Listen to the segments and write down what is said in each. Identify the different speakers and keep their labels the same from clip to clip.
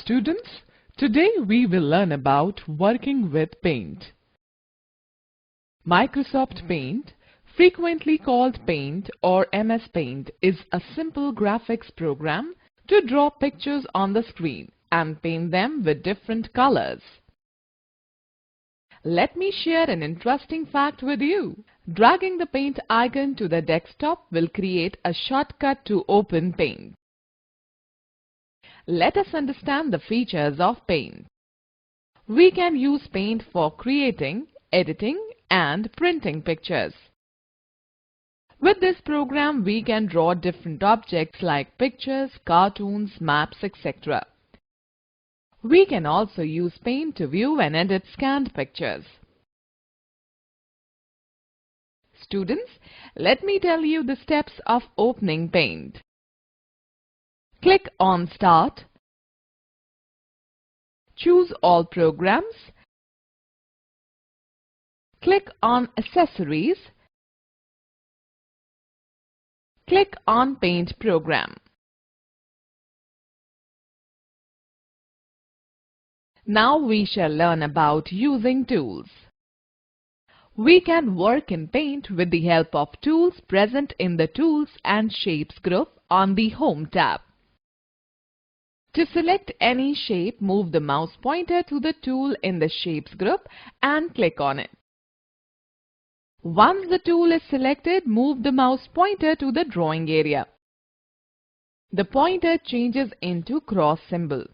Speaker 1: Students, today we will learn about working with Paint. Microsoft Paint, frequently called Paint or MS Paint, is a simple graphics program to draw pictures on the screen and paint them with different colors. Let me share an interesting fact with you. Dragging the Paint icon to the desktop will create a shortcut to open Paint. Let us understand the features of Paint. We can use Paint for creating, editing, and printing pictures. With this program, we can draw different objects like pictures, cartoons, maps, etc. We can also use Paint to view and edit scanned pictures. Students, let me tell you the steps of opening Paint. Click on Start. Choose All Programs. Click on Accessories. Click on Paint Program. Now we shall learn about using tools. We can work in Paint with the help of tools present in the Tools and Shapes group on the Home tab. To select any shape, move the mouse pointer to the tool in the Shapes group and click on it. Once the tool is selected, move the mouse pointer to the drawing area. The pointer changes into cross symbol.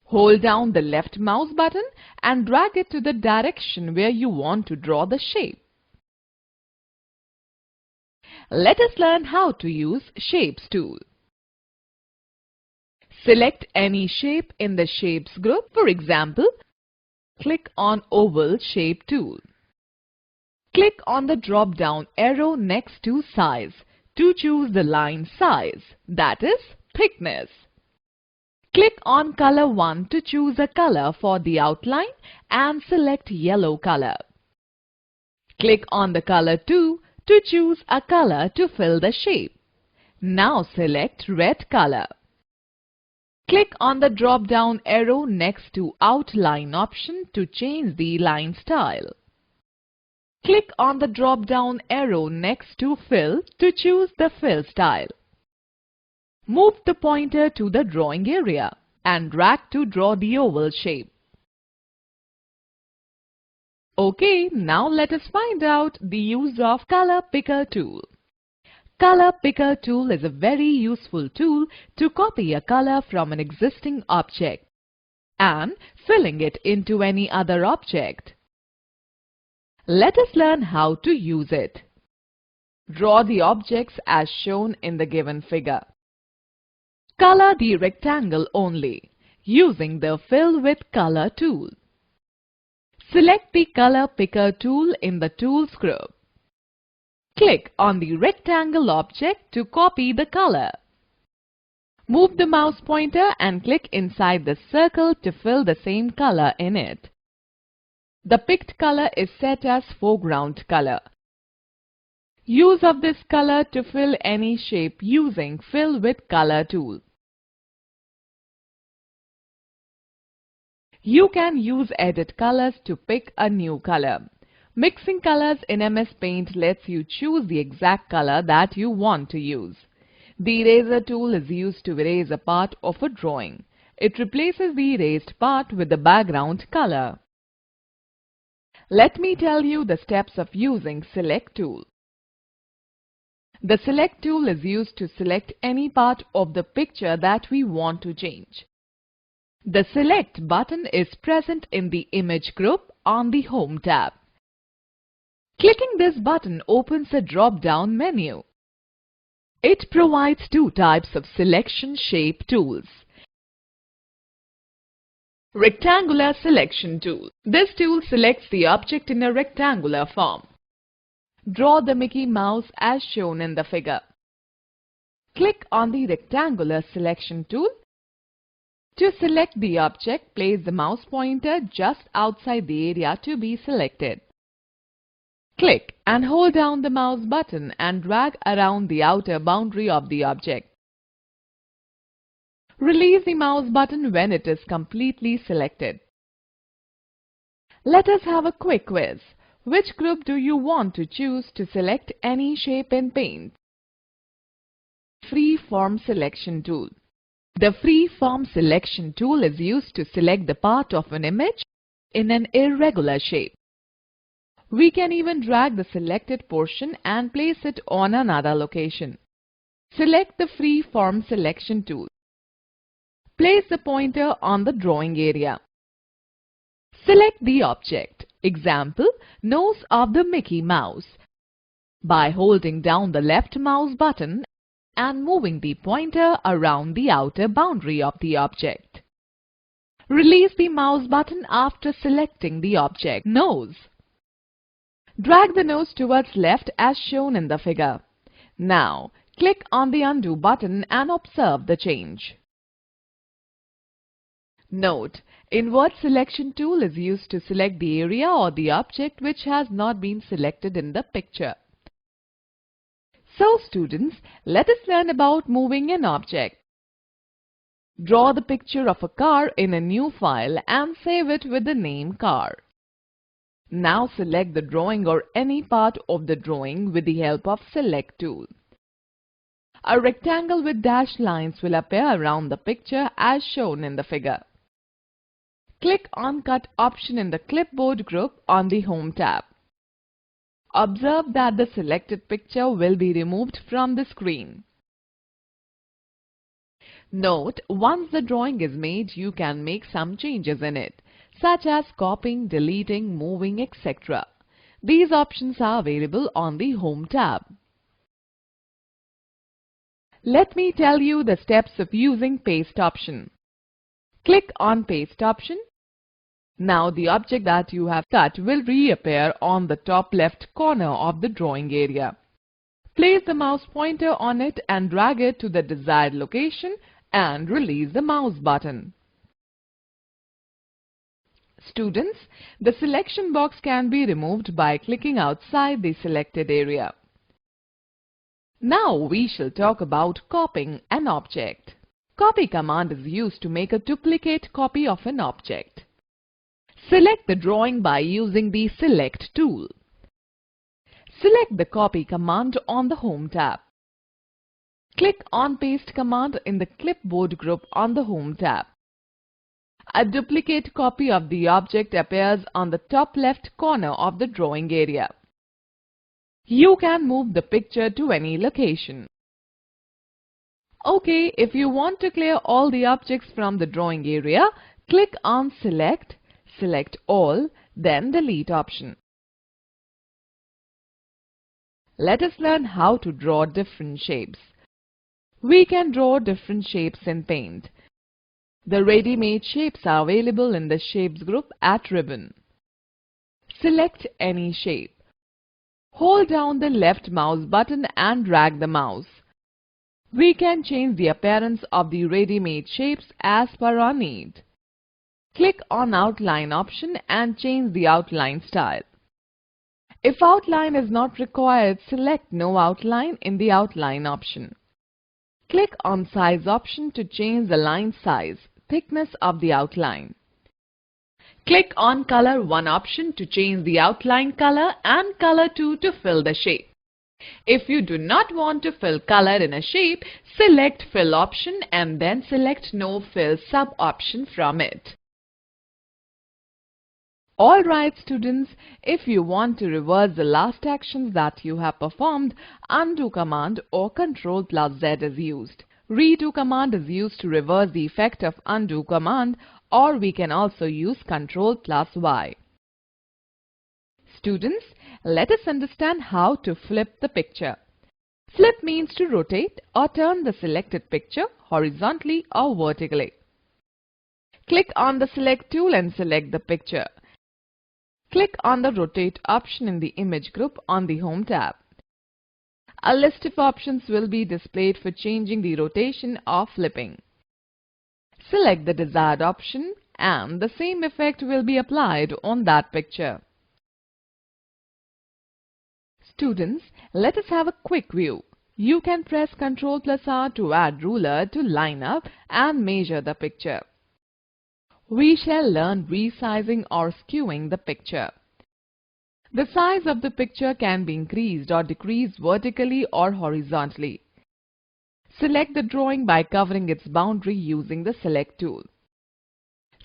Speaker 1: Hold down the left mouse button and drag it to the direction where you want to draw the shape. Let us learn how to use Shapes tool. Select any shape in the Shapes group. For example, click on Oval Shape tool. Click on the drop-down arrow next to Size to choose the line size, that is, thickness. Click on Color 1 to choose a color for the outline and select yellow color. Click on the Color 2 to choose a color to fill the shape. Now select red color. Click on the drop-down arrow next to Outline option to change the line style. Click on the drop-down arrow next to Fill to choose the fill style. Move the pointer to the drawing area and drag to draw the oval shape. Okay, now let us find out the use of Color Picker tool. Color Picker tool is a very useful tool to copy a color from an existing object and filling it into any other object. Let us learn how to use it. Draw the objects as shown in the given figure. Color the rectangle only using the Fill with Color tool. Select the Color Picker tool in the Tools group. Click on the rectangle object to copy the color. Move the mouse pointer and click inside the circle to fill the same color in it. The picked color is set as foreground color. Use of this color to fill any shape using Fill with Color tool. You can use Edit Colors to pick a new color. Mixing colors in MS Paint lets you choose the exact color that you want to use. The eraser tool is used to erase a part of a drawing. It replaces the erased part with the background color. Let me tell you the steps of using Select tool. The Select tool is used to select any part of the picture that we want to change. The Select button is present in the Image group on the Home tab. Clicking this button opens a drop-down menu. It provides two types of selection shape tools. Rectangular Selection tool. This tool selects the object in a rectangular form. Draw the Mickey Mouse as shown in the figure. Click on the Rectangular Selection tool. To select the object, place the mouse pointer just outside the area to be selected. Click and hold down the mouse button and drag around the outer boundary of the object. Release the mouse button when it is completely selected. Let us have a quick quiz. Which group do you want to choose to select any shape in Paint? Free-form selection tool. The free-form selection tool is used to select the part of an image in an irregular shape. We can even drag the selected portion and place it on another location. Select the free-form selection tool. Place the pointer on the drawing area. Select the object, example, nose of the Mickey Mouse, by holding down the left mouse button and moving the pointer around the outer boundary of the object. Release the mouse button after selecting the object nose. Drag the nose towards left as shown in the figure. Now, click on the undo button and observe the change. Note, invert selection tool is used to select the area or the object which has not been selected in the picture. So students, let us learn about moving an object. Draw the picture of a car in a new file and save it with the name car. Now select the drawing or any part of the drawing with the help of Select tool. A rectangle with dashed lines will appear around the picture as shown in the figure. Click on Cut option in the clipboard group on the Home tab. Observe that the selected picture will be removed from the screen. Note, once the drawing is made, you can make some changes in it, such as copying, deleting, moving, etc. These options are available on the Home tab. Let me tell you the steps of using Paste option. Click on Paste option. Now the object that you have cut will reappear on the top left corner of the drawing area. Place the mouse pointer on it and drag it to the desired location and release the mouse button. Students, the selection box can be removed by clicking outside the selected area. Now we shall talk about copying an object. Copy command is used to make a duplicate copy of an object. Select the drawing by using the Select tool. Select the Copy command on the Home tab. Click on Paste command in the clipboard group on the Home tab. A duplicate copy of the object appears on the top left corner of the drawing area. You can move the picture to any location. Okay, if you want to clear all the objects from the drawing area, click on Select, select All, then Delete option. Let us learn how to draw different shapes. We can draw different shapes in Paint. The ready-made shapes are available in the Shapes group at Ribbon. Select any shape. Hold down the left mouse button and drag the mouse. We can change the appearance of the ready-made shapes as per our need. Click on Outline option and change the outline style. If outline is not required, select No Outline in the Outline option. Click on Size option to change the line size, thickness of the outline. Click on Color 1 option to change the outline color and Color 2 to fill the shape. If you do not want to fill color in a shape, select Fill option and then select No Fill sub option from it. Alright students, if you want to reverse the last actions that you have performed, Undo command or Ctrl+Z is used. Redo command is used to reverse the effect of Undo command, or we can also use Ctrl+Y. Students, let us understand how to flip the picture. Flip means to rotate or turn the selected picture horizontally or vertically. Click on the Select tool and select the picture. Click on the Rotate option in the Image group on the Home tab. A list of options will be displayed for changing the rotation or flipping. Select the desired option and the same effect will be applied on that picture. Students, let us have a quick view. You can press Ctrl+R to add ruler to line up and measure the picture. We shall learn resizing or skewing the picture. The size of the picture can be increased or decreased vertically or horizontally. Select the drawing by covering its boundary using the Select tool.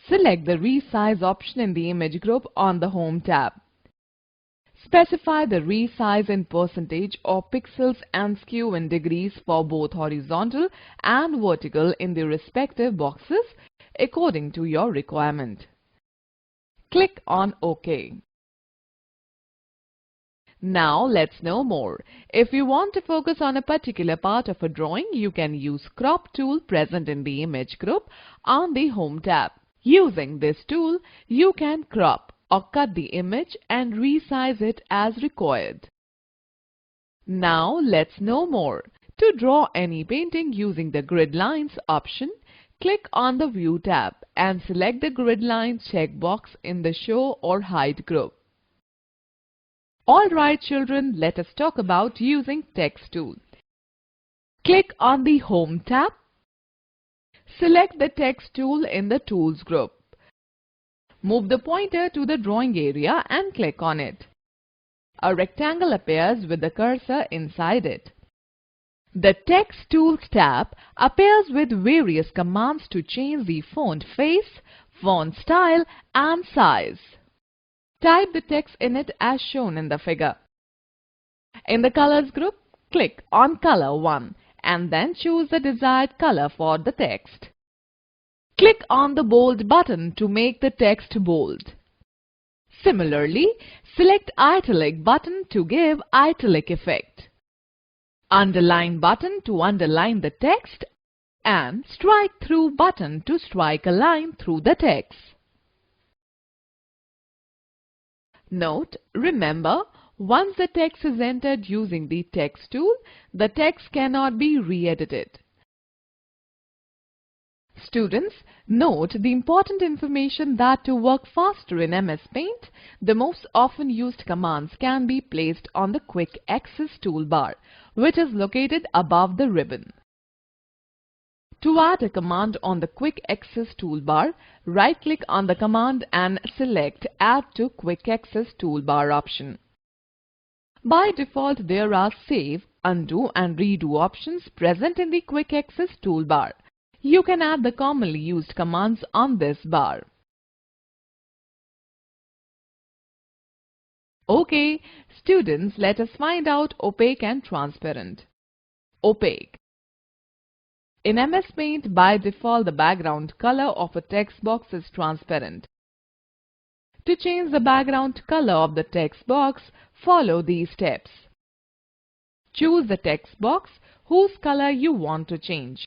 Speaker 1: Select the Resize option in the Image group on the Home tab. Specify the resize in percentage or pixels and skew in degrees for both horizontal and vertical in the respective boxes according to your requirement. Click on OK. Now let's know more. If you want to focus on a particular part of a drawing, you can use Crop tool present in the Image group on the Home tab. Using this tool, you can crop or cut the image and resize it as required. Now let's know more. To draw any painting using the Grid Lines option, click on the View tab and select the Grid Lines checkbox in the Show or Hide group. Alright children, let us talk about using Text tool. Click on the Home tab. Select the Text tool in the Tools group. Move the pointer to the drawing area and click on it. A rectangle appears with the cursor inside it. The Text Tools tab appears with various commands to change the font face, font style and size. Type the text in it as shown in the figure. In the Colors group, click on Color 1 and then choose the desired color for the text. Click on the Bold button to make the text bold. Similarly, select Italic button to give italic effect, Underline button to underline the text, and Strike Through button to strike a line through the text. Note, remember, once the text is entered using the Text tool, the text cannot be re-edited. Students, note the important information that to work faster in MS Paint, the most often used commands can be placed on the Quick Access toolbar, which is located above the ribbon. To add a command on the Quick Access toolbar, right-click on the command and select Add to Quick Access toolbar option. By default, there are Save, Undo and Redo options present in the Quick Access toolbar. You can add the commonly used commands on this bar. Okay, students, let us find out opaque and transparent. Opaque. In MS Paint, by default, the background color of a text box is transparent. To change the background color of the text box, follow these steps. Choose the text box whose color you want to change.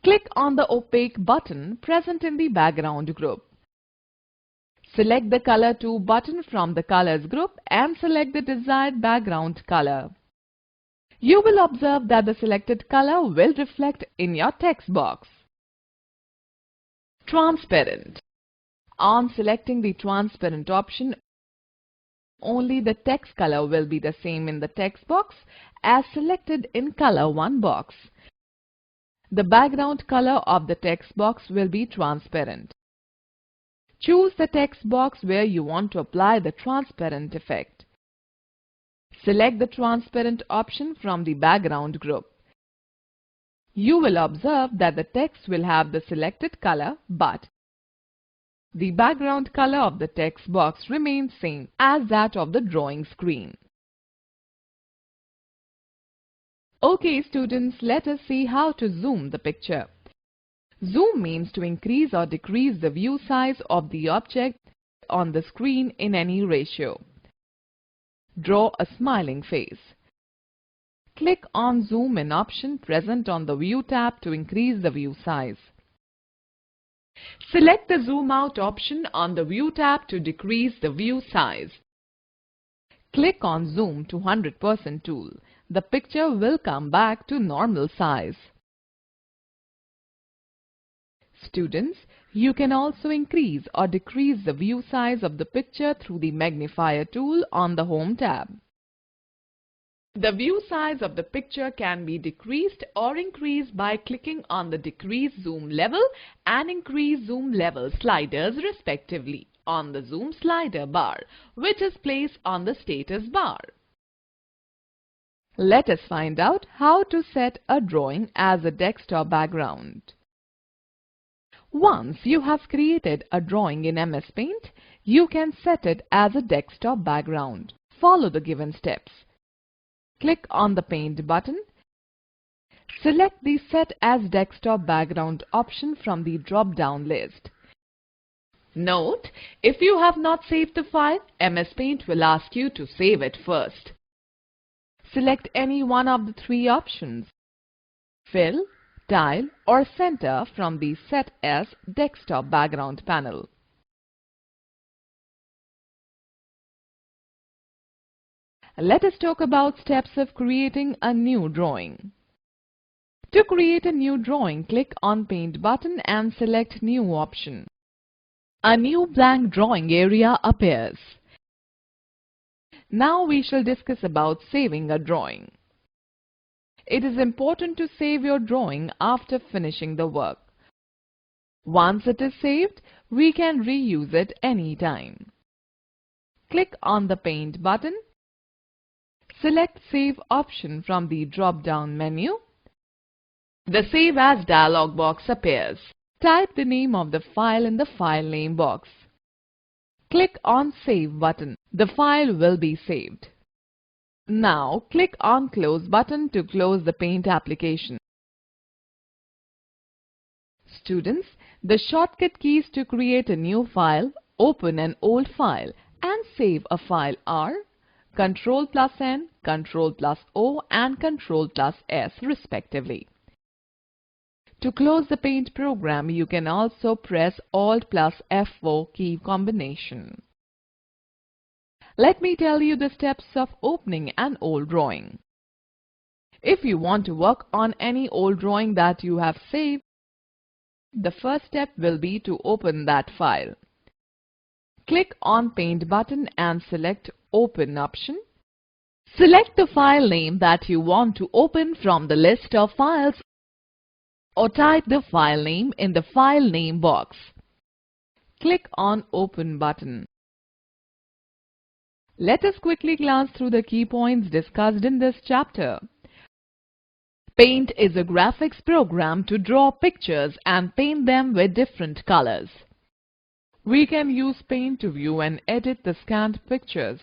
Speaker 1: Click on the Opaque button present in the Background group. Select the Color To button from the Colors group and select the desired background color. You will observe that the selected color will reflect in your text box. Transparent. On selecting the Transparent option, only the text color will be the same in the text box as selected in Color 1 box. The background color of the text box will be transparent. Choose the text box where you want to apply the transparent effect. Select the transparent option from the background group. You will observe that the text will have the selected color, but the background color of the text box remains same as that of the drawing screen. Okay students, let us see how to zoom the picture. Zoom means to increase or decrease the view size of the object on the screen in any ratio. Draw a smiling face. Click on Zoom In option present on the View tab to increase the view size. Select the Zoom Out option on the View tab to decrease the view size. Click on Zoom to 100% tool. The picture will come back to normal size. Students, you can also increase or decrease the view size of the picture through the magnifier tool on the Home tab. The view size of the picture can be decreased or increased by clicking on the Decrease Zoom Level and Increase Zoom Level sliders respectively on the Zoom slider bar, which is placed on the status bar. Let us find out how to set a drawing as a desktop background. Once you have created a drawing in MS Paint, you can set it as a desktop background. Follow the given steps. Click on the Paint button. Select the Set as Desktop Background option from the drop-down list. Note, if you have not saved the file, MS Paint will ask you to save it first. Select any one of the three options: Fill, Tile or Center from the Set as Desktop Background panel. Let us talk about steps of creating a new drawing. To create a new drawing, click on Paint button and select New option. A new blank drawing area appears. Now we shall discuss about saving a drawing. It is important to save your drawing after finishing the work. Once it is saved, we can reuse it anytime. Click on the Paint button. Select Save option from the drop-down menu. The Save As dialog box appears. Type the name of the file in the File Name box. Click on Save button. The file will be saved. Now click on Close button to close the Paint application. Students, the shortcut keys to create a new file, open an old file and save a file are Ctrl+N, Ctrl+O and Ctrl+S respectively. To close the Paint program, you can also press Alt+F4 key combination. Let me tell you the steps of opening an old drawing. If you want to work on any old drawing that you have saved, the first step will be to open that file. Click on Paint button and select Open option. Select the file name that you want to open from the list of files or type the file name in the File Name box. Click on Open button. Let us quickly glance through the key points discussed in this chapter. Paint is a graphics program to draw pictures and paint them with different colors. We can use Paint to view and edit the scanned pictures.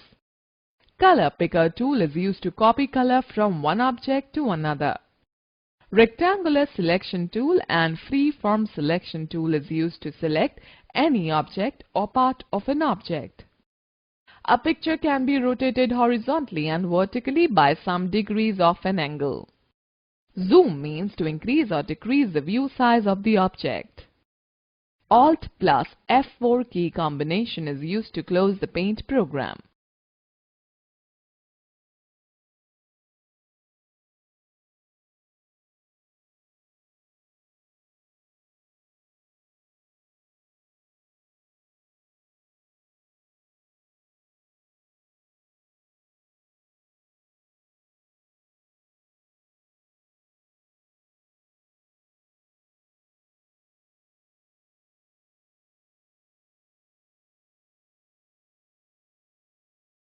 Speaker 1: Color Picker tool is used to copy color from one object to another. Rectangular Selection tool and Freeform Selection tool is used to select any object or part of an object. A picture can be rotated horizontally and vertically by some degrees of an angle. Zoom means to increase or decrease the view size of the object. Alt+F4 key combination is used to close the Paint program.